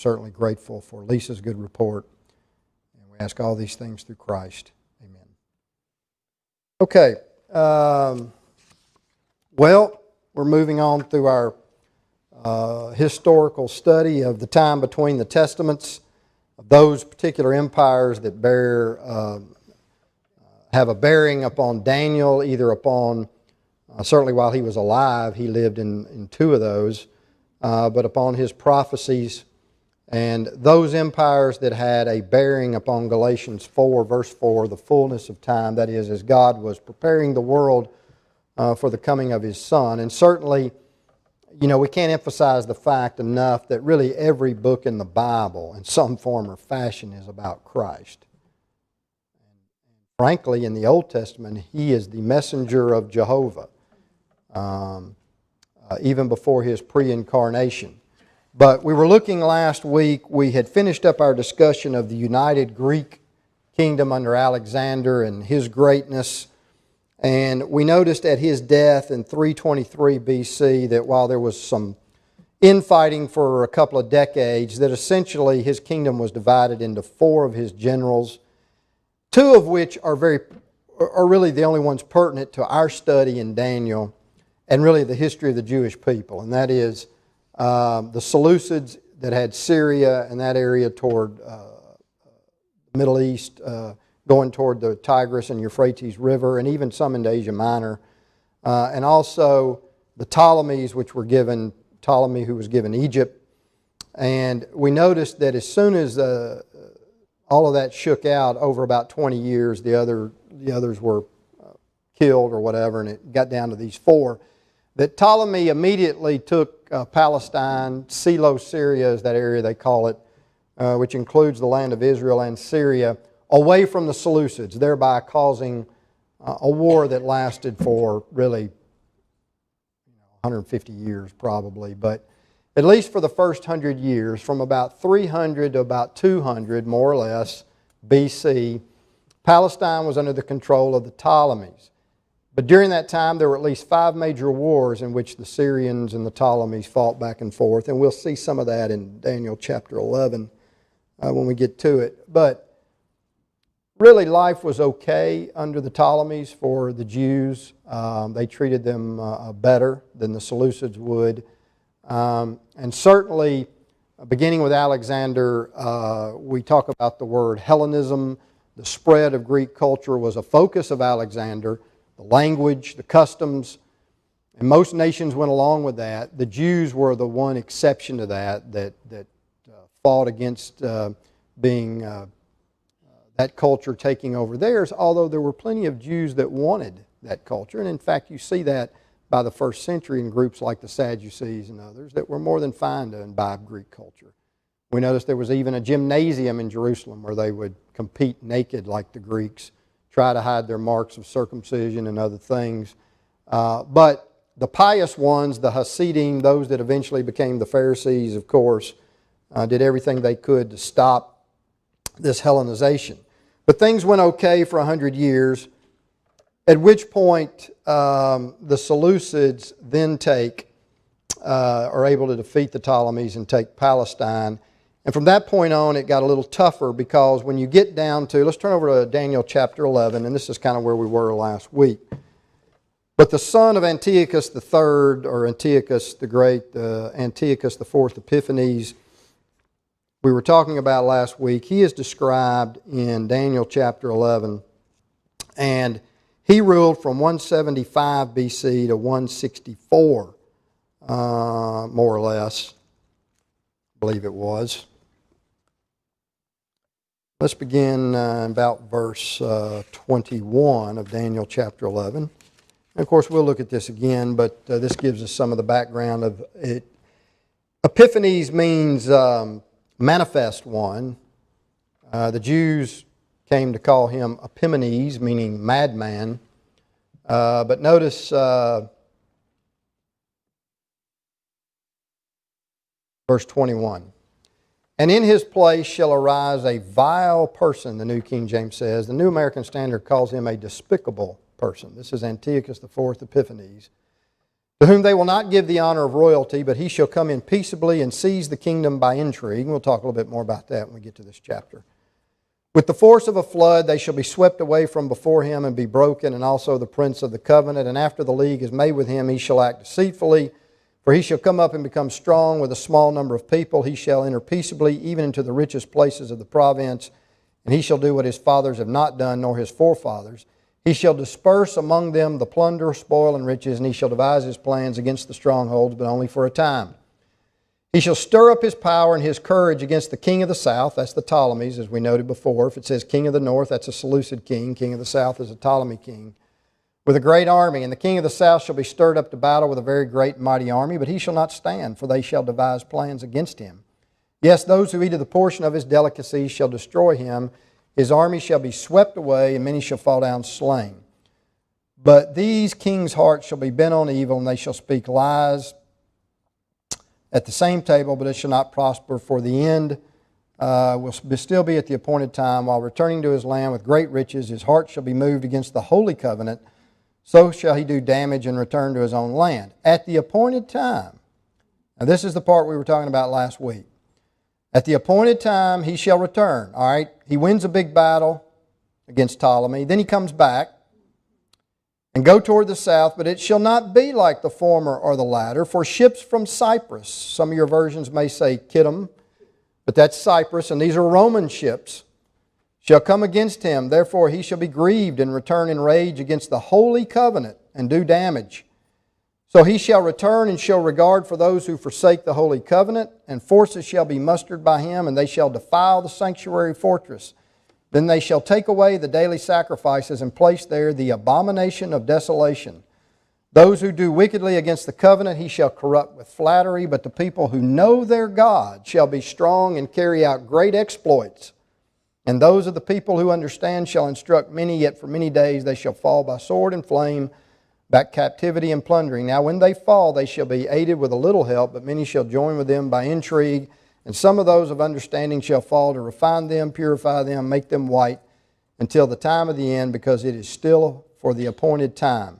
certainly grateful for Lisa's good report. And we ask all these things through Christ. Amen. Okay. Well, we're moving on through our historical study of the time between the Testaments, of those particular empires that have a bearing upon Daniel, either upon, certainly while he was alive, he lived in two of those, but upon his prophecies, and those empires that had a bearing upon Galatians 4, verse 4, the fullness of time, that is, as God was preparing the world for the coming of His Son. And certainly, we can't emphasize the fact enough that really every book in the Bible, in some form or fashion, is about Christ. Frankly, in the Old Testament, He is the messenger of Jehovah, even before His pre-incarnation. But we were looking last week, we had finished up our discussion of the united Greek kingdom under Alexander and his greatness. And we noticed at his death in 323 BC that while there was some infighting for a couple of decades, that essentially his kingdom was divided into four of his generals, two of which are really the only ones pertinent to our study in Daniel and really the history of the Jewish people. And that is the Seleucids that had Syria and that area toward the Middle East, going toward the Tigris and Euphrates River, and even some into Asia Minor. And also the Ptolemies, Ptolemy who was given Egypt. And we noticed that as soon as all of that shook out over about 20 years, the others were killed or whatever, and it got down to these four, that Ptolemy immediately took Palestine, Silo, Syria is that area they call it, which includes the land of Israel and Syria, away from the Seleucids, thereby causing a war that lasted for really 150 years probably, but at least for the first 100 years, from about 300 to about 200, more or less, BC, Palestine was under the control of the Ptolemies. But during that time, there were at least 5 major wars in which the Syrians and the Ptolemies fought back and forth, and we'll see some of that in Daniel chapter 11 when we get to it. But really, life was okay under the Ptolemies for the Jews. They treated them better than the Seleucids would. And certainly, beginning with Alexander, we talk about the word Hellenism. The spread of Greek culture was a focus of Alexander. The language, the customs, and most nations went along with that. The Jews were the one exception to that fought against being that culture taking over theirs, although there were plenty of Jews that wanted that culture. And in fact, you see that by the first century in groups like the Sadducees and others that were more than fine to imbibe Greek culture. We noticed there was even a gymnasium in Jerusalem where they would compete naked like the Greeks, try to hide their marks of circumcision and other things. But the pious ones, the Hasidim, those that eventually became the Pharisees, of course, did everything they could to stop this Hellenization. But things went okay for 100 years, at which point the Seleucids then are able to defeat the Ptolemies and take Palestine. And from that point on, it got a little tougher because when you get down to, let's turn over to Daniel chapter 11, and this is kind of where we were last week. But the son of Antiochus III, or Antiochus the Great, Antiochus the Fourth Epiphanes, we were talking about last week, he is described in Daniel chapter 11, and he ruled from 175 BC to 164, more or less, I believe it was. Let's begin about verse 21 of Daniel chapter 11. And of course, we'll look at this again, but this gives us some of the background of it. Epiphanes means manifest one. The Jews came to call him Epimanes, meaning madman. But notice verse 21. And in his place shall arise a vile person, the New King James says. The New American Standard calls him a despicable person. This is Antiochus IV Epiphanes. to whom they will not give the honor of royalty, but he shall come in peaceably and seize the kingdom by intrigue. And we'll talk a little bit more about that when we get to this chapter. With the force of a flood, they shall be swept away from before him and be broken, and also the prince of the covenant. And after the league is made with him, he shall act deceitfully. For he shall come up and become strong with a small number of people. He shall enter peaceably even into the richest places of the province. And he shall do what his fathers have not done, nor his forefathers. He shall disperse among them the plunder, spoil, and riches, and he shall devise his plans against the strongholds, but only for a time. He shall stir up his power and his courage against the king of the south. That's the Ptolemies, as we noted before. If it says king of the north, that's a Seleucid king. King of the south is a Ptolemy king, with a great army. And the king of the south shall be stirred up to battle with a very great and mighty army, but he shall not stand, for they shall devise plans against him. Yes, those who eat of the portion of his delicacies shall destroy him. His army shall be swept away, and many shall fall down slain. But these kings' hearts shall be bent on evil, and they shall speak lies at the same table, but it shall not prosper, for the end will still be at the appointed time. While returning to his land with great riches, his heart shall be moved against the holy covenant. So shall he do damage and return to his own land. At the appointed time. Now this is the part we were talking about last week. At the appointed time he shall return. All right, he wins a big battle against Ptolemy. Then he comes back and go toward the south, but it shall not be like the former or the latter. For ships from Cyprus, some of your versions may say Kittim, but that's Cyprus, and these are Roman ships, shall come against him. Therefore he shall be grieved and return in rage against the holy covenant and do damage. So he shall return and show regard for those who forsake the holy covenant, and forces shall be mustered by him, and they shall defile the sanctuary fortress. Then they shall take away the daily sacrifices and place there the abomination of desolation. Those who do wickedly against the covenant he shall corrupt with flattery, but the people who know their God shall be strong and carry out great exploits. And those of the people who understand shall instruct many, yet for many days they shall fall by sword and flame, by captivity and plundering. Now when they fall, they shall be aided with a little help, but many shall join with them by intrigue. And some of those of understanding shall fall to refine them, purify them, make them white, until the time of the end, because it is still for the appointed time.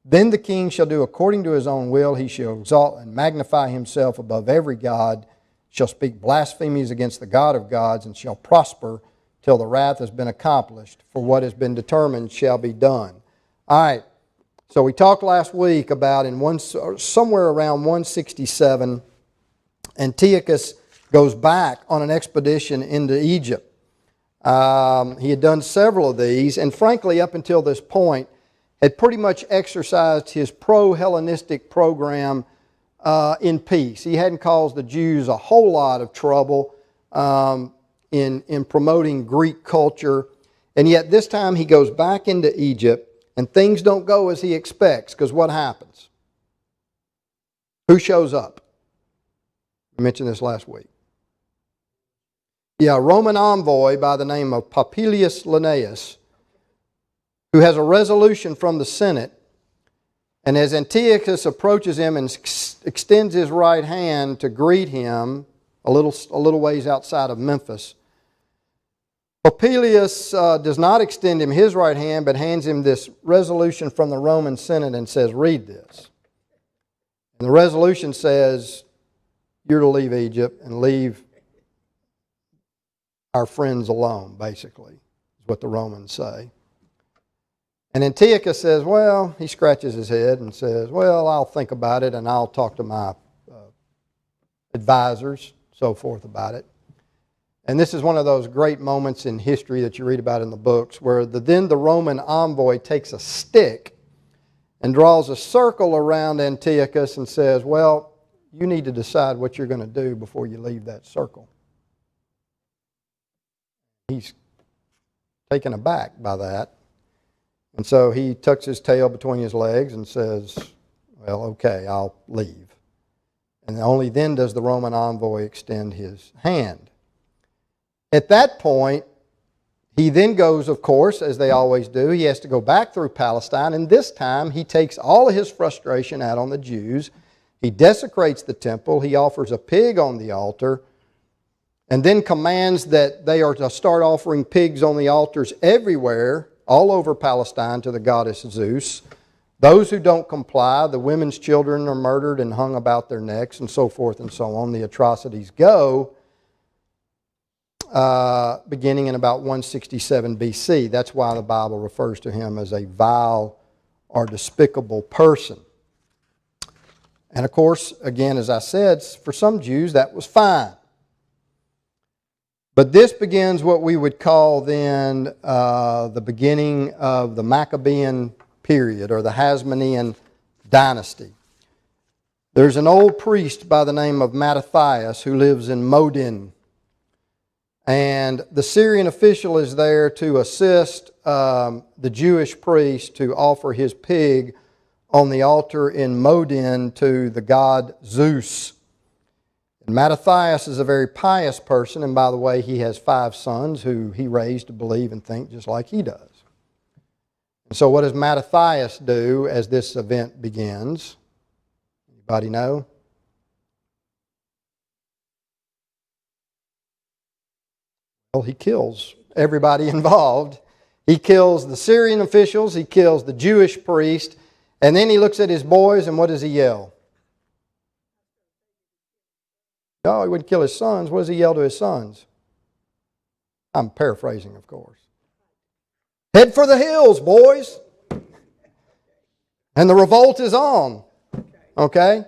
Then the king shall do according to his own will. He shall exalt and magnify himself above every god, shall speak blasphemies against the God of gods, and shall prosper till the wrath has been accomplished. For what has been determined shall be done. All right. So we talked last week about somewhere around 167, Antiochus goes back on an expedition into Egypt. He had done several of these, and frankly, up until this point, had pretty much exercised his pro-Hellenistic program in peace. He hadn't caused the Jews a whole lot of trouble in promoting Greek culture, and yet this time he goes back into Egypt, and things don't go as he expects, because what happens? Who shows up? We mentioned this last week. Yeah, a Roman envoy by the name of Popilius Linnaeus, who has a resolution from the Senate, and as Antiochus approaches him and extends his right hand to greet him a little ways outside of Memphis, Popilius does not extend him his right hand, but hands him this resolution from the Roman Senate and says, read this. And the resolution says, you're to leave Egypt and leave our friends alone, basically, is what the Romans say. And Antiochus says, well, he scratches his head and says, well, I'll think about it and I'll talk to my advisors, so forth about it. And this is one of those great moments in history that you read about in the books, where then the Roman envoy takes a stick and draws a circle around Antiochus and says, well, you need to decide what you're going to do before you leave that circle. He's taken aback by that. And so he tucks his tail between his legs and says, well, okay, I'll leave. And only then does the Roman envoy extend his hand. At that point, he then goes, of course, as they always do, he has to go back through Palestine, and this time he takes all of his frustration out on the Jews. He desecrates the temple, he offers a pig on the altar, and then commands that they are to start offering pigs on the altars everywhere, all over Palestine, to the goddess Zeus. Those who don't comply, the women's children are murdered and hung about their necks, and so forth and so on. The atrocities go, beginning in about 167 BC. That's why the Bible refers to him as a vile or despicable person. And of course, again, as I said, for some Jews that was fine. But this begins what we would call then the beginning of the Maccabean period, or the Hasmonean dynasty. There's an old priest by the name of Mattathias who lives in Modin. And the Syrian official is there to assist the Jewish priest to offer his pig on the altar in Modin to the god Zeus. And Mattathias is a very pious person, and by the way, he has 5 sons who he raised to believe and think just like he does. And so what does Mattathias do as this event begins? Anybody know? Well, he kills everybody involved. He kills the Syrian officials, he kills the Jewish priest, and then he looks at his boys, and what does he yell? No, he wouldn't kill his sons. What does he yell to his sons? I'm paraphrasing, of course. Head for the hills, boys. And the revolt is on. Okay?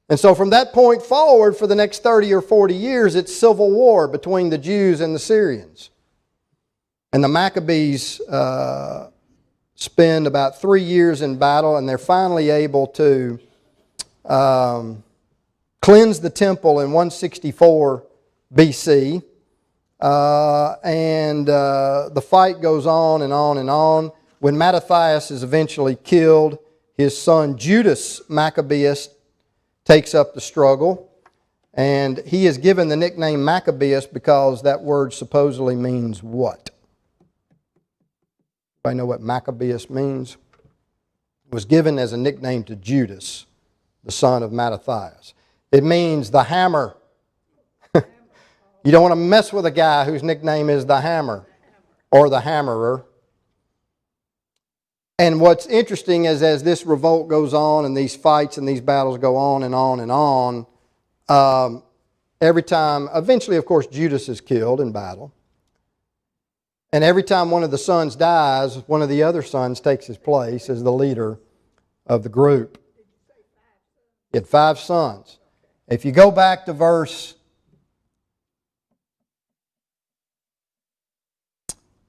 And so from that point forward, for the next 30 or 40 years, it's civil war between the Jews and the Syrians. And the Maccabees spend about 3 years in battle, and they're finally able to cleanse the temple in 164 BC. The fight goes on and on and on. When Mattathias is eventually killed, his son Judas Maccabeus takes up the struggle. And he is given the nickname Maccabeus because that word supposedly means what? Anybody know what Maccabeus means? It was given as a nickname to Judas, the son of Mattathias. It means the hammer. You don't want to mess with a guy whose nickname is the hammer or the hammerer. And what's interesting is as this revolt goes on and these fights and these battles go on and on and on, every time, eventually of course Judas is killed in battle. And every time one of the sons dies, one of the other sons takes his place as the leader of the group. He had 5 sons. If you go back to verse,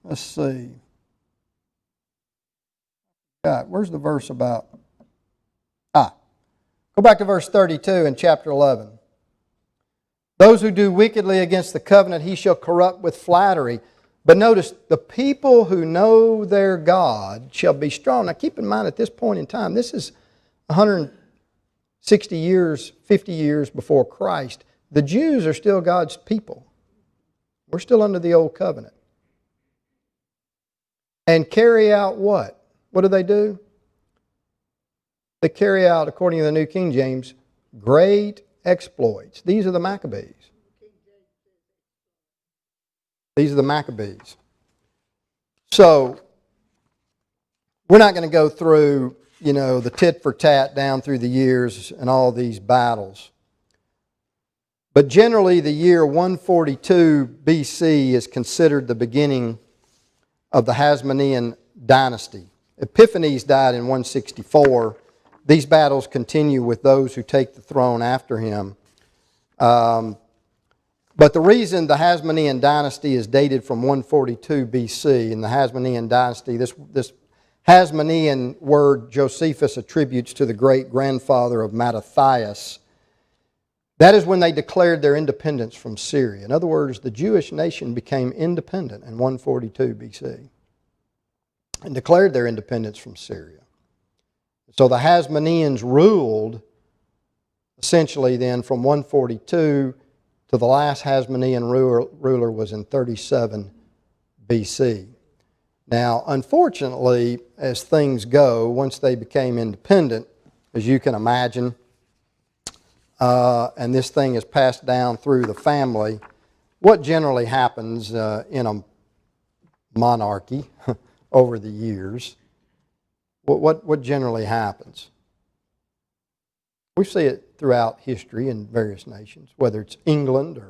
let's see. God, where's the verse about? Go back to verse 32 in chapter 11. Those who do wickedly against the covenant, he shall corrupt with flattery. But notice, the people who know their God shall be strong. Now keep in mind at this point in time, this is 160 years, 50 years before Christ. The Jews are still God's people. We're still under the old covenant. And carry out what? What do? They carry out, according to the New King James, great exploits. These are the Maccabees. These are the Maccabees. So, we're not going to go through, the tit for tat down through the years and all these battles. But generally, the year 142 BC is considered the beginning of the Hasmonean dynasty. Epiphanes died in 164. These battles continue with those who take the throne after him. But the reason the Hasmonean dynasty is dated from 142 BC, and the Hasmonean dynasty, this Hasmonean word Josephus attributes to the great-grandfather of Mattathias. That is when they declared their independence from Syria. In other words, the Jewish nation became independent in 142 BC and declared their independence from Syria. So the Hasmoneans ruled essentially then from 142 to the last Hasmonean ruler was in 37 BC. Now, unfortunately, as things go, once they became independent, as you can imagine, and this thing is passed down through the family, what generally happens in a monarchy over the years What generally happens? We see it throughout history in various nations, whether it's England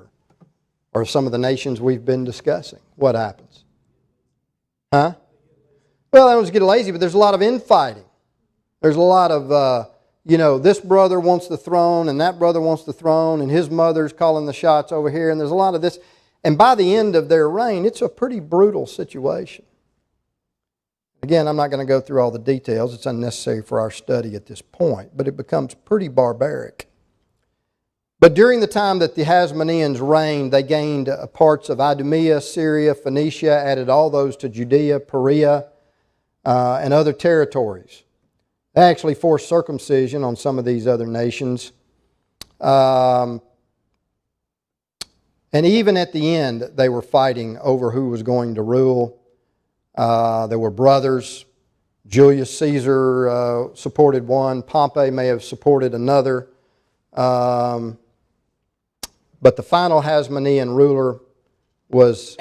or some of the nations we've been discussing. What happens? Huh? Well, they don't get lazy, but there's a lot of infighting. There's a lot of, this brother wants the throne and that brother wants the throne and his mother's calling the shots over here, and there's a lot of this. And by the end of their reign, it's a pretty brutal situation. Again, I'm not going to go through all the details. It's unnecessary for our study at this point, but it becomes pretty barbaric. But during the time that the Hasmoneans reigned, they gained parts of Idumea, Syria, Phoenicia, added all those to Judea, Perea, and other territories. They actually forced circumcision on some of these other nations. And even at the end, they were fighting over who was going to rule. There were brothers. Julius Caesar supported one. Pompey may have supported another. But the final Hasmonean ruler was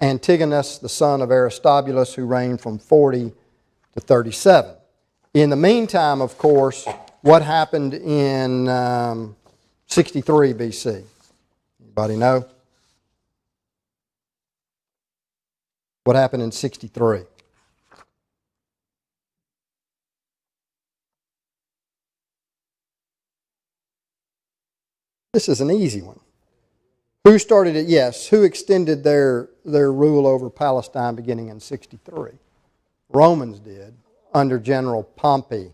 Antigonus, the son of Aristobulus, who reigned from 40 to 37. In the meantime, of course, what happened in 63 BC? Anybody know? What happened in 63? This is an easy one. Who started it? Yes. Who extended their rule over Palestine beginning in 63? Romans did, under General Pompey.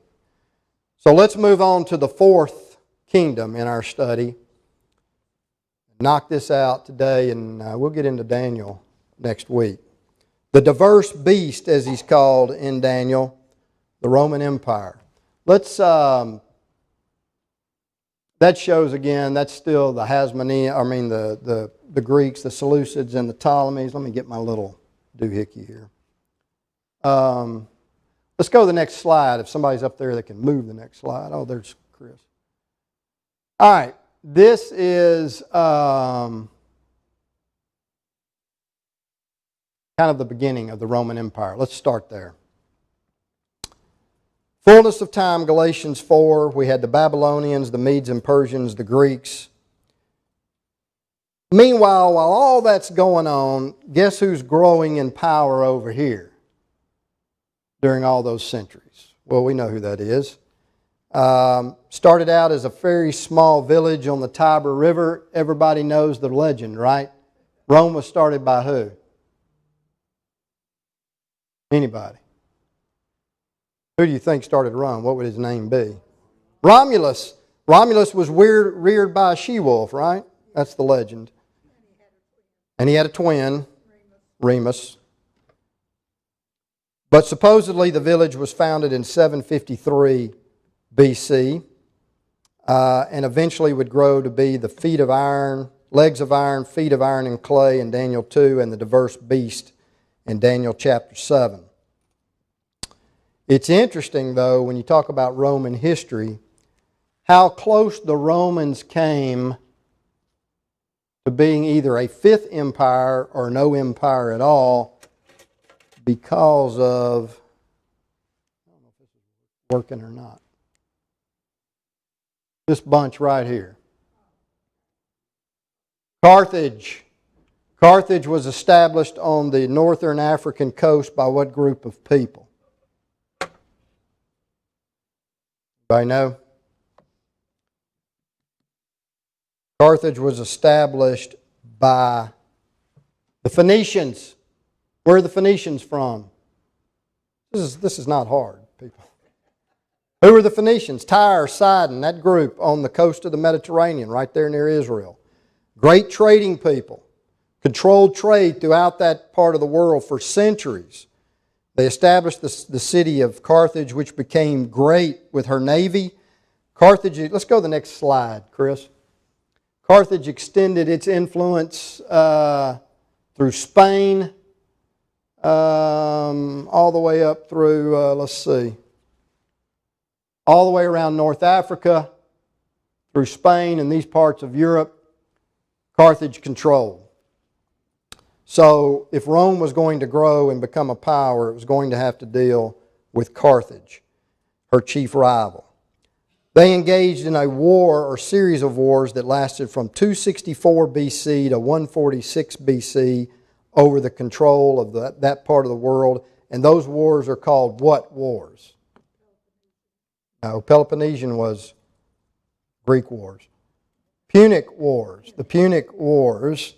So let's move on to the fourth kingdom in our study. Knock this out today, and we'll get into Daniel next week. The diverse beast, as he's called in Daniel, the Roman Empire. Let's, that shows again, that's still the the Greeks, the Seleucids, and the Ptolemies. Let me get my little doohickey here. Let's go to the next slide. If somebody's up there that can move the next slide. Oh, there's Chris. All right. This is kind of the beginning of the Roman Empire. Let's start there. Fullness of time, Galatians 4. We had the Babylonians, the Medes and Persians, the Greeks. Meanwhile, while all that's going on, guess who's growing in power over here during all those centuries? Well, we know who that is. Started out as a very small village on the Tiber River. Everybody knows the legend, right? Rome was started by who? Anybody? Who do you think started Rome? What would his name be? Romulus. Romulus was reared by a she-wolf, right? That's the legend. And he had a twin, Remus. But supposedly the village was founded in 753 BC and eventually would grow to be the feet of iron, legs of iron, feet of iron and clay in Daniel 2, and the diverse beast in Daniel chapter 7. It's interesting, though, when you talk about Roman history, how close the Romans came to being either a fifth empire or no empire at all because of, I don't know if this is working or not, this bunch right here. Carthage. Carthage was established on the northern African coast by what group of people? Anybody know? Carthage was established by the Phoenicians. Where are the Phoenicians from? This is not hard, people. Who are the Phoenicians? Tyre, Sidon, that group on the coast of the Mediterranean, right there near Israel. Great trading people. Controlled trade throughout that part of the world for centuries. They established the city of Carthage, which became great with her navy. Carthage, let's go to the next slide, Chris. Carthage extended its influence through Spain, all the way up through, all the way around North Africa, through Spain and these parts of Europe. Carthage controlled. So if Rome was going to grow and become a power, it was going to have to deal with Carthage, her chief rival. They engaged in a war or series of wars that lasted from 264 BC to 146 BC over the control of that part of the world. And those wars are called what wars? No, Peloponnesian was Greek wars. Punic Wars. The Punic Wars.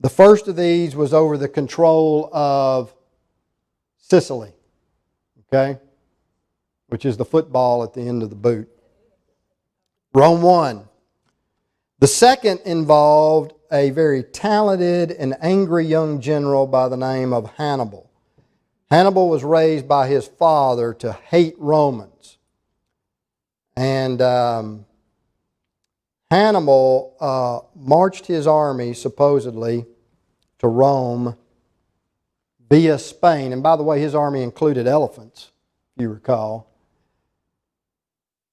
The first of these was over the control of Sicily, okay, which is the football at the end of the boot. Rome won. The second involved a very talented and angry young general by the name of Hannibal. Hannibal was raised by his father to hate Romans. And Hannibal marched his army, supposedly, to Rome via Spain. And by the way, his army included elephants, if you recall.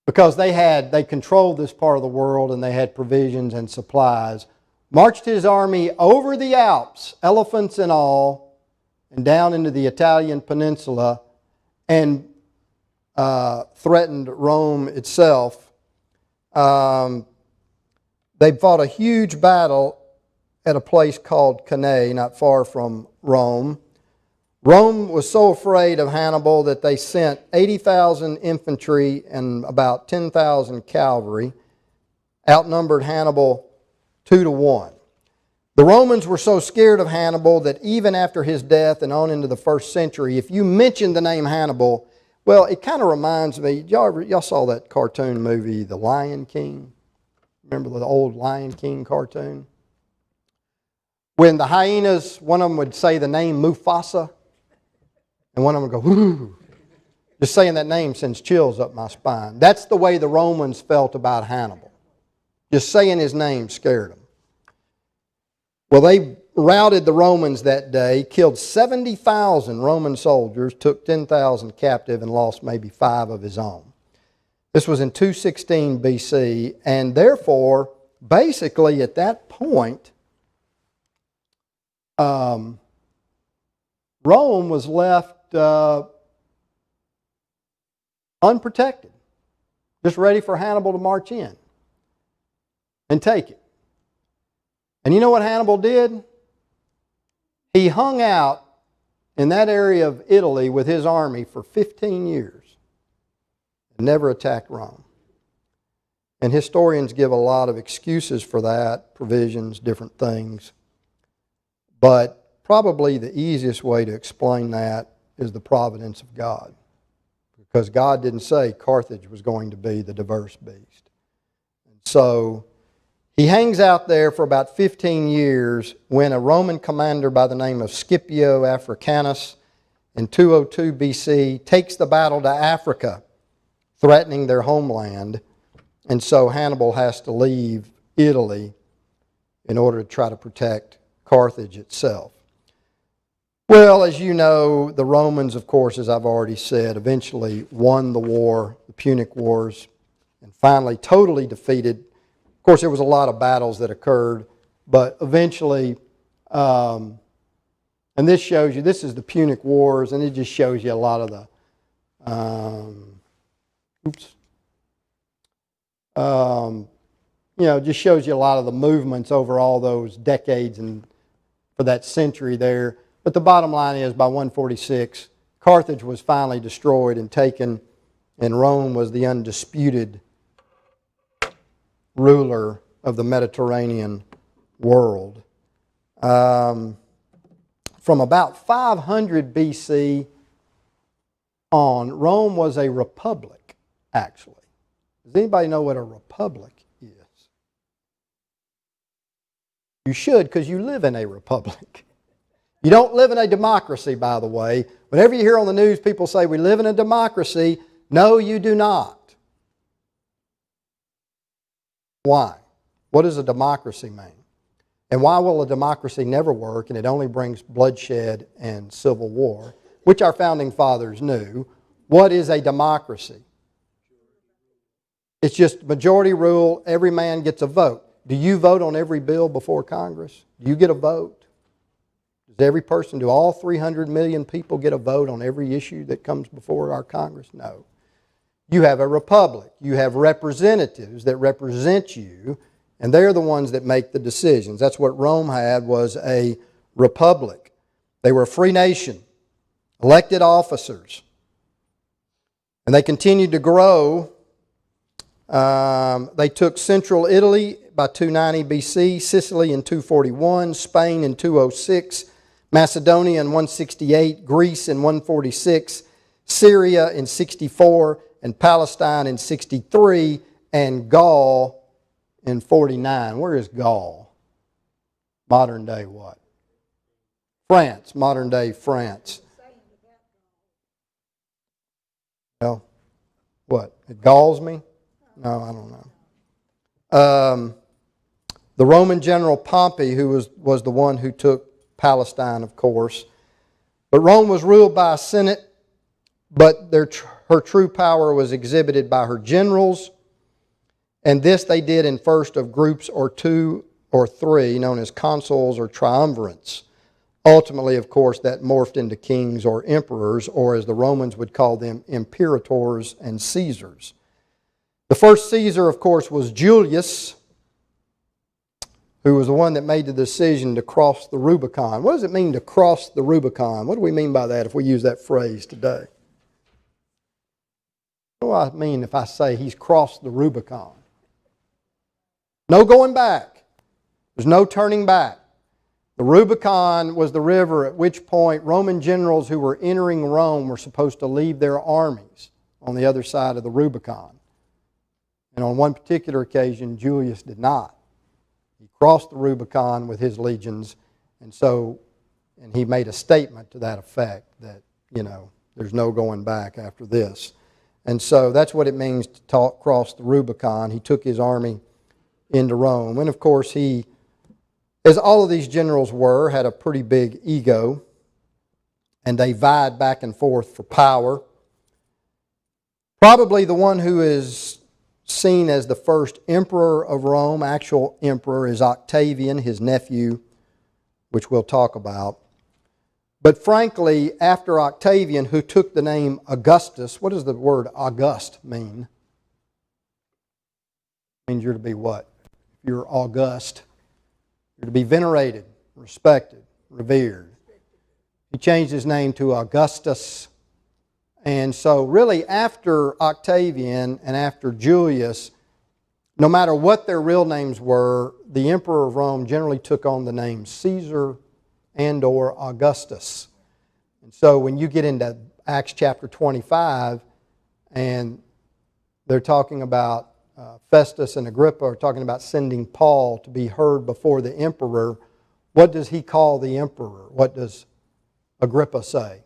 Because they controlled this part of the world and they had provisions and supplies. Marched his army over the Alps, elephants and all, and down into the Italian peninsula and threatened Rome itself. They fought a huge battle at a place called Cannae, not far from Rome. Rome was so afraid of Hannibal that they sent 80,000 infantry and about 10,000 cavalry, outnumbered Hannibal 2-1. The Romans were so scared of Hannibal that even after his death and on into the first century, if you mention the name Hannibal, well, it kind of reminds me, y'all saw that cartoon movie, The Lion King? Remember the old Lion King cartoon? When the hyenas, one of them would say the name Mufasa, and one of them would go, whoo. Just saying that name sends chills up my spine. That's the way the Romans felt about Hannibal. Just saying his name scared them. Well, they routed the Romans that day, killed 70,000 Roman soldiers, took 10,000 captive, and lost maybe 5 of his own. This was in 216 BC, and therefore, basically at that point, Rome was left unprotected, just ready for Hannibal to march in and take it. And you know what Hannibal did? He hung out in that area of Italy with his army for 15 years and never attacked Rome. And historians give a lot of excuses for that, provisions, different things. But probably the easiest way to explain that is the providence of God. Because God didn't say Carthage was going to be the diverse beast. And so he hangs out there for about 15 years when a Roman commander by the name of Scipio Africanus in 202 BC takes the battle to Africa, threatening their homeland. And so Hannibal has to leave Italy in order to try to protect Carthage itself. Well, as you know, the Romans, of course, as I've already said, eventually won the war, the Punic Wars, and finally totally defeated. Of course, there was a lot of battles that occurred, but eventually, and this shows you, this is the Punic Wars, and it just shows you a lot of the, just shows you a lot of the movements over all those decades and for that century there. But the bottom line is, by 146, Carthage was finally destroyed and taken, and Rome was the undisputed ruler of the Mediterranean world. From about 500 BC on, Rome was a republic, actually. Does anybody know what a republic is? You should, because you live in a republic. You don't live in a democracy, by the way. Whenever you hear on the news people say we live in a democracy, no, you do not. Why? What does a democracy mean? And why will a democracy never work and it only brings bloodshed and civil war, which our founding fathers knew? What is a democracy? It's just majority rule, every man ggets a vote. Do you vote on every bill before Congress? Do you get a vote? Does every person, do all 300 million people get a vote on every issue that comes before our Congress? No. You have a republic. You have representatives that represent you, and they're the ones that make the decisions. That's what Rome had, was a republic. They were a free nation, elected officers. And they continued to grow. They took central Italy by 290 BC, Sicily in 241, Spain in 206, Macedonia in 168, Greece in 146, Syria in 64, and Palestine in 63, and Gaul in 49. Where is Gaul? Modern day what? France, modern day France. Well, what? It galls me? No, I don't know. The Roman general Pompey, who was the one who took Palestine, of course. But Rome was ruled by a senate, but her true power was exhibited by her generals. And this they did in first of groups or two or three, known as consuls or triumvirates. Ultimately, of course, that morphed into kings or emperors, or as the Romans would call them, imperators and Caesars. The first Caesar, of course, was Julius, who was the one that made the decision to cross the Rubicon. What does it mean to cross the Rubicon? What do we mean by that if we use that phrase today? What do I mean if I say he's crossed the Rubicon? No going back. There's no turning back. The Rubicon was the river at which point Roman generals who were entering Rome were supposed to leave their armies on the other side of the Rubicon. And on one particular occasion, Julius did not. He crossed the Rubicon with his legions, and he made a statement to that effect that, there's no going back after this. And so that's what it means to cross the Rubicon. He took his army into Rome. And of course, he, as all of these generals were, had a pretty big ego, and they vied back and forth for power. Probably the one who is seen as the first emperor of Rome, actual emperor, is Octavian, his nephew, which we'll talk about. But frankly, after Octavian, who took the name Augustus, what does the word August mean? It means you're to be what? If you're august, you're to be venerated, respected, revered. He changed his name to Augustus. And so really after Octavian and after Julius, no matter what their real names were, the emperor of Rome generally took on the name Caesar and or Augustus. And so when you get into Acts chapter 25 and they're talking about Festus and Agrippa are talking about sending Paul to be heard before the emperor, what does he call the emperor? What does Agrippa say?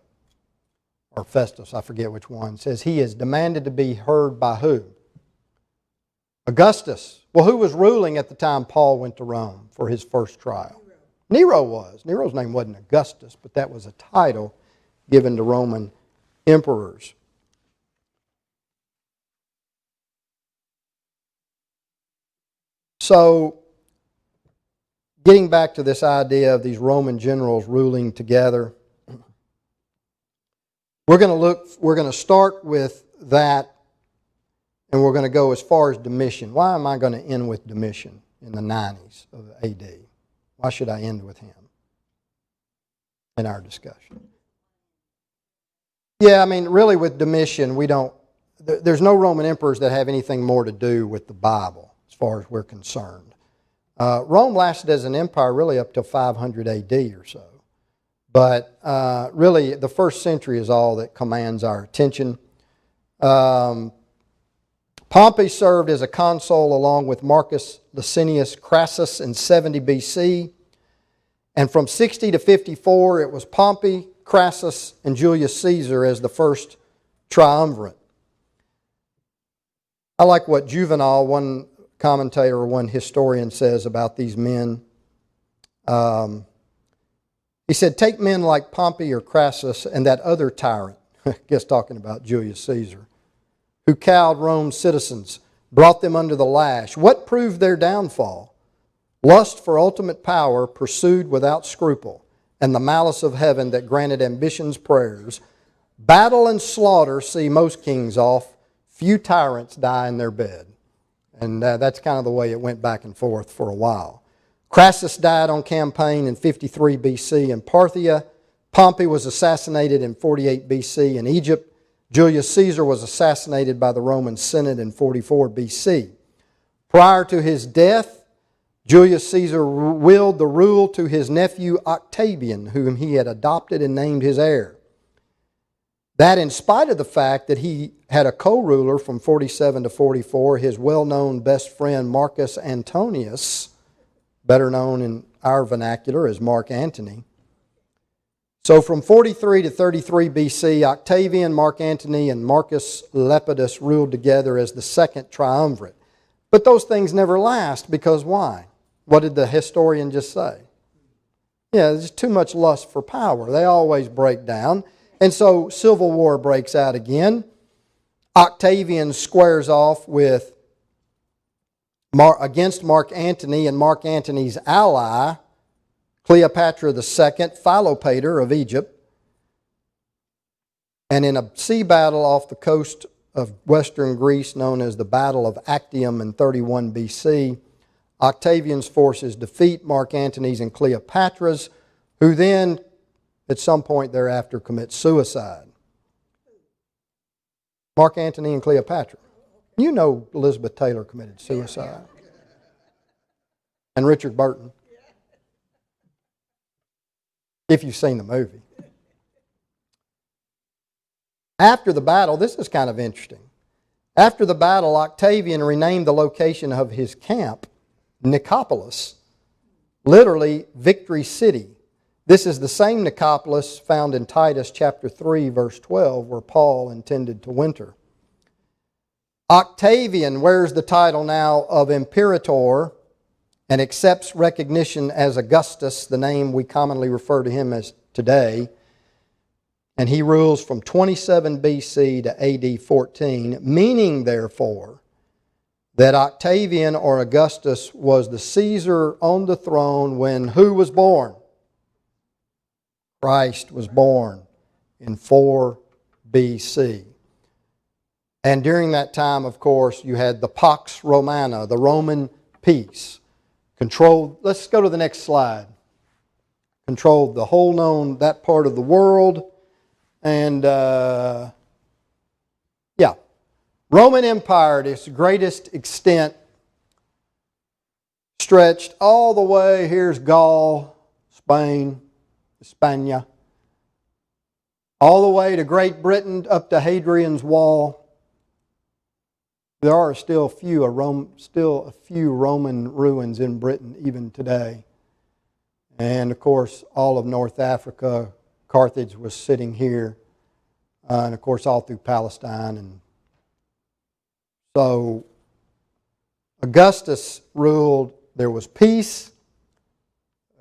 Or Festus, I forget which one, says he is demanded to be heard by who? Augustus. Well, who was ruling at the time Paul went to Rome for his first trial? Nero was. Nero's name wasn't Augustus, but that was a title given to Roman emperors. So, getting back to this idea of these Roman generals ruling together, we're going to start with that, and we're going to go as far as Domitian. Why am I going to end with Domitian in the 90s of AD? Why should I end with him in our discussion? Yeah, really with Domitian, there's no Roman emperors that have anything more to do with the Bible as far as we're concerned. Rome lasted as an empire really up to 500 AD or so. But really, the first century is all that commands our attention. Pompey served as a consul along with Marcus Licinius Crassus in 70 BC. And from 60 to 54, it was Pompey, Crassus, and Julius Caesar as the first triumvirate. I like what Juvenal, one commentator or one historian, says about these men. He said, take men like Pompey or Crassus and that other tyrant, I guess talking about Julius Caesar, who cowed Rome's citizens, brought them under the lash. What proved their downfall? Lust for ultimate power pursued without scruple, and the malice of heaven that granted ambition's prayers. Battle and slaughter see most kings off. Few tyrants die in their bed. And that's kind of the way it went back and forth for a while. Crassus died on campaign in 53 BC in Parthia. Pompey was assassinated in 48 BC in Egypt. Julius Caesar was assassinated by the Roman Senate in 44 BC. Prior to his death, Julius Caesar willed the rule to his nephew Octavian, whom he had adopted and named his heir. That in spite of the fact that he had a co-ruler from 47 to 44, his well-known best friend Marcus Antonius, better known in our vernacular as Mark Antony. So from 43 to 33 BC, Octavian, Mark Antony, and Marcus Lepidus ruled together as the second triumvirate. But those things never last, because why? What did the historian just say? Yeah, there's too much lust for power. They always break down. And so civil war breaks out again. Octavian squares off against Mark Antony and Mark Antony's ally, Cleopatra II, Philopator of Egypt. And in a sea battle off the coast of western Greece known as the Battle of Actium in 31 BC, Octavian's forces defeat Mark Antony's and Cleopatra's, who then at some point thereafter commit suicide. Mark Antony and Cleopatra. You know Elizabeth Taylor committed suicide. And Richard Burton. If you've seen the movie. After the battle, this is kind of interesting. After the battle, Octavian renamed the location of his camp Nicopolis, literally Victory City. This is the same Nicopolis found in Titus chapter 3, verse 12, where Paul intended to winter. Octavian wears the title now of Imperator and accepts recognition as Augustus, the name we commonly refer to him as today. And he rules from 27 BC to AD 14, meaning, therefore, that Octavian or Augustus was the Caesar on the throne when who was born? Christ was born in 4 BC. And during that time, of course, you had the Pax Romana, the Roman peace. Controlled, let's go to the next slide. Controlled the whole known, that part of the world. And, Roman Empire, to its greatest extent, stretched all the way, here's Gaul, Spain, Hispania, all the way to Great Britain, up to Hadrian's Wall. There are still a few Roman ruins in Britain even today. And of course, all of North Africa, Carthage was sitting here. And of course, all through Palestine. And so, Augustus ruled, there was peace,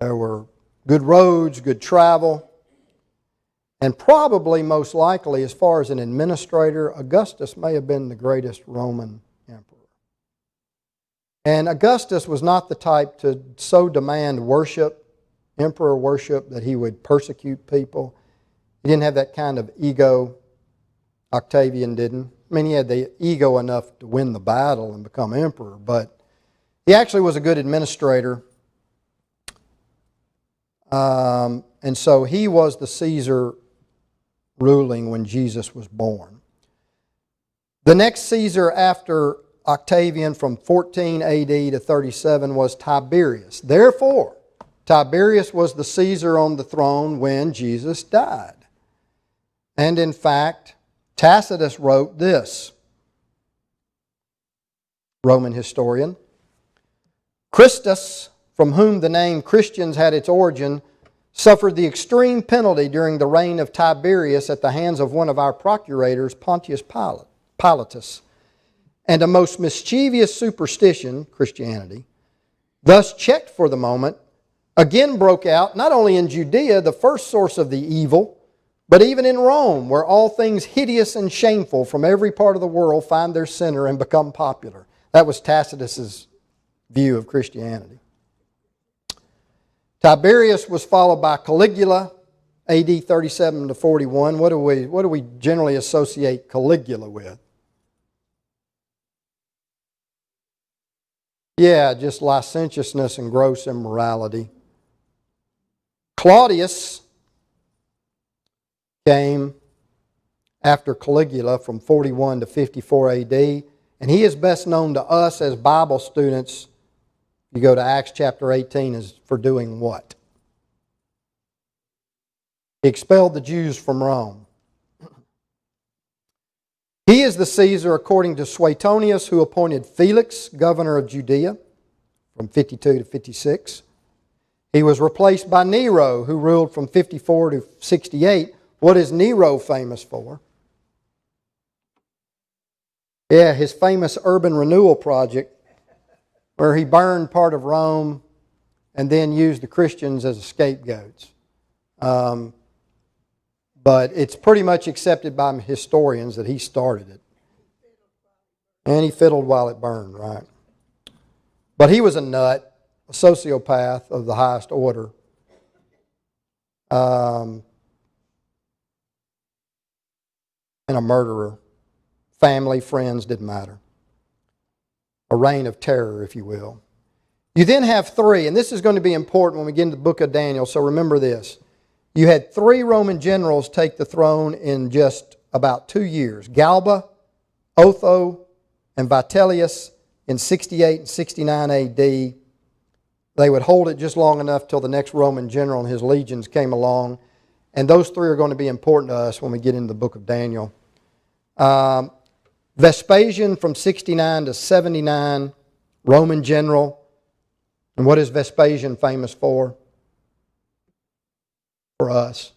there were good roads, good travel, and probably most likely, as far as an administrator, Augustus may have been the greatest Roman emperor. And Augustus was not the type to so demand worship, emperor worship, that he would persecute people. He didn't have that kind of ego. Octavian didn't. I mean, he had the ego enough to win the battle and become emperor, but he actually was a good administrator. And so he was the Caesar ruling when Jesus was born. The next Caesar after Octavian from 14 AD to 37 was Tiberius. Therefore, Tiberius was the Caesar on the throne when Jesus died. And in fact, Tacitus wrote this, Roman historian, Christus, from whom the name Christians had its origin, suffered the extreme penalty during the reign of Tiberius at the hands of one of our procurators, Pontius Pilatus. And a most mischievous superstition, Christianity, thus checked for the moment, again broke out, not only in Judea, the first source of the evil, but even in Rome, where all things hideous and shameful from every part of the world find their center and become popular. That was Tacitus's view of Christianity. Tiberius was followed by Caligula, AD 37 to 41. What do we generally associate Caligula with? Yeah, just licentiousness and gross immorality. Claudius came after Caligula from 41 to 54 AD, and he is best known to us as Bible students. You go to Acts chapter 18 is for doing what? He expelled the Jews from Rome. He is the Caesar according to Suetonius, who appointed Felix governor of Judea from 52 to 56. He was replaced by Nero, who ruled from 54 to 68. What is Nero famous for? Yeah, his famous urban renewal project, where he burned part of Rome and then used the Christians as scapegoats. But it's pretty much accepted by historians that he started it. And he fiddled while it burned, right? But he was a nut, a sociopath of the highest order. And a murderer. Family, friends, didn't matter. A reign of terror, if you will. You then have three, and this is going to be important when we get into the book of Daniel, so remember this. You had three Roman generals take the throne in just about 2 years. Galba, Otho, and Vitellius in 68 and 69 AD. They would hold it just long enough till the next Roman general and his legions came along. And those three are going to be important to us when we get into the book of Daniel. Vespasian from 69 to 79, Roman general. And what is Vespasian famous for? For us.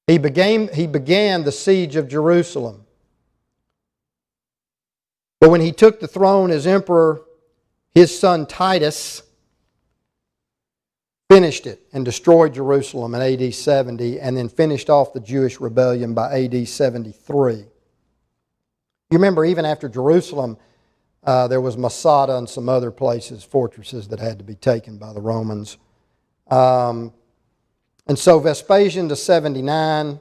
He began the siege of Jerusalem. But when he took the throne as emperor, his son Titus finished it and destroyed Jerusalem in AD 70 and then finished off the Jewish rebellion by AD 73. You remember even after Jerusalem, there was Masada and some other places, fortresses that had to be taken by the Romans. And so Vespasian to 79,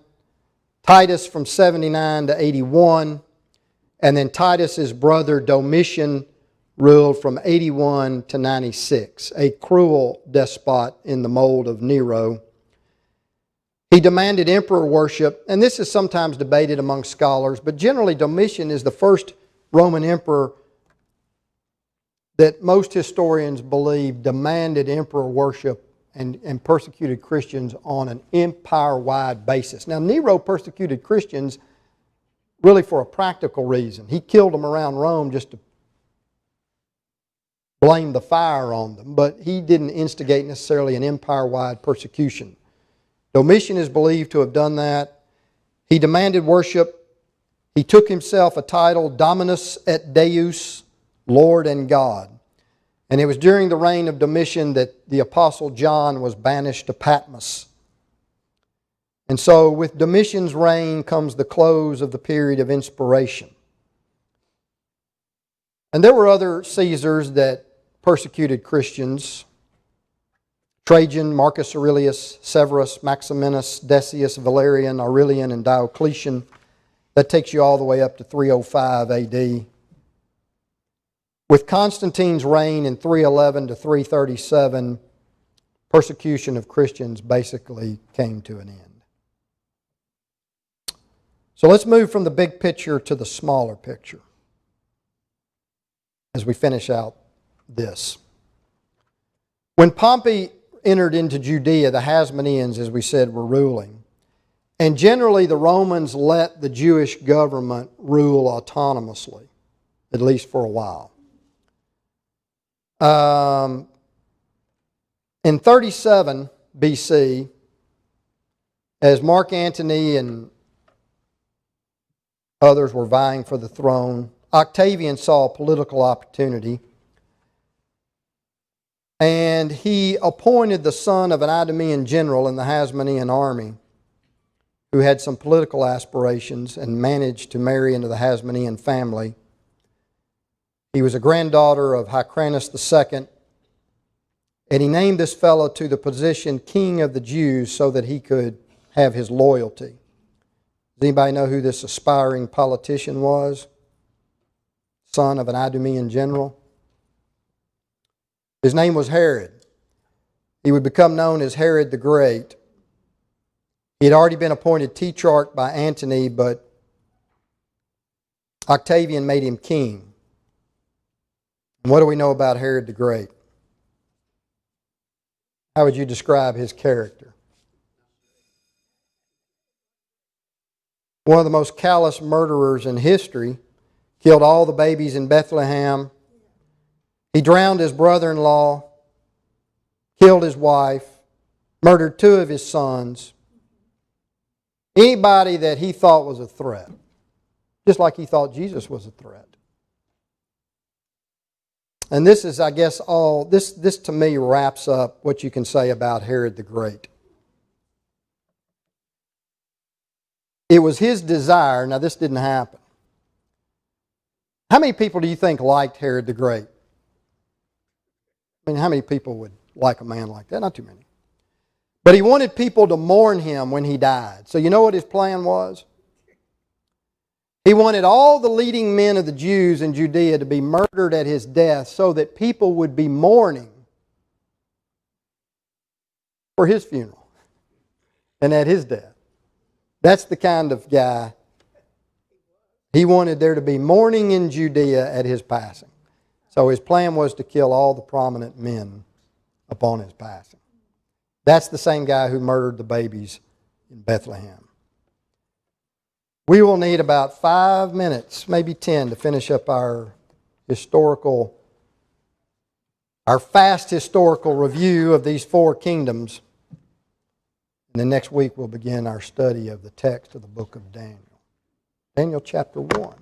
Titus from 79 to 81, and then Titus's brother Domitian ruled from 81 to 96, a cruel despot in the mold of Nero. He demanded emperor worship, and this is sometimes debated among scholars, but generally Domitian is the first Roman emperor that most historians believe demanded emperor worship and persecuted Christians on an empire-wide basis. Now, Nero persecuted Christians really for a practical reason. He killed them around Rome just to blame the fire on them, but he didn't instigate necessarily an empire-wide persecution. Domitian is believed to have done that. He demanded worship. He took himself a title, Dominus et Deus, Lord and God. And it was during the reign of Domitian that the Apostle John was banished to Patmos. And so with Domitian's reign comes the close of the period of inspiration. And there were other Caesars that persecuted Christians. Trajan, Marcus Aurelius, Severus, Maximinus, Decius, Valerian, Aurelian, and Diocletian. That takes you all the way up to 305 AD. With Constantine's reign in 311 to 337, persecution of Christians basically came to an end. So let's move from the big picture to the smaller picture as we finish out this. When Pompey entered into Judea, the Hasmoneans, as we said, were ruling. And generally the Romans let the Jewish government rule autonomously, at least for a while. In 37 BC, as Mark Antony and others were vying for the throne, Octavian saw a political opportunity, and he appointed the son of an Idumean general in the Hasmonean army who had some political aspirations and managed to marry into the Hasmonean family. He was a granddaughter of Hyrcanus II, And he named this fellow to the position King of the Jews so that he could have his loyalty. Does anybody know who this aspiring politician was? Son of an Idumean general. His name was Herod. He would become known as Herod the Great. He had already been appointed tetrarch by Antony, but Octavian made him king. And what do we know about Herod the Great? How would you describe his character? One of the most callous murderers in history. Killed all the babies in Bethlehem. He drowned his brother-in-law. Killed his wife. Murdered 2 of his sons. Anybody that he thought was a threat. Just like he thought Jesus was a threat. And this is, I guess, all, this to me wraps up what you can say about Herod the Great. It was his desire, now this didn't happen. How many people do you think liked Herod the Great? I mean, how many people would like a man like that? Not too many. But he wanted people to mourn him when he died. So you know what his plan was? He wanted all the leading men of the Jews in Judea to be murdered at his death so that people would be mourning for his funeral and at his death. That's the kind of guy. He wanted there to be mourning in Judea at his passing. So his plan was to kill all the prominent men upon his passing. That's the same guy who murdered the babies in Bethlehem. We will need about 5 minutes, maybe 10, to finish up our fast historical review of these 4 kingdoms. And then next week we'll begin our study of the text of the book of Daniel. Daniel chapter 1.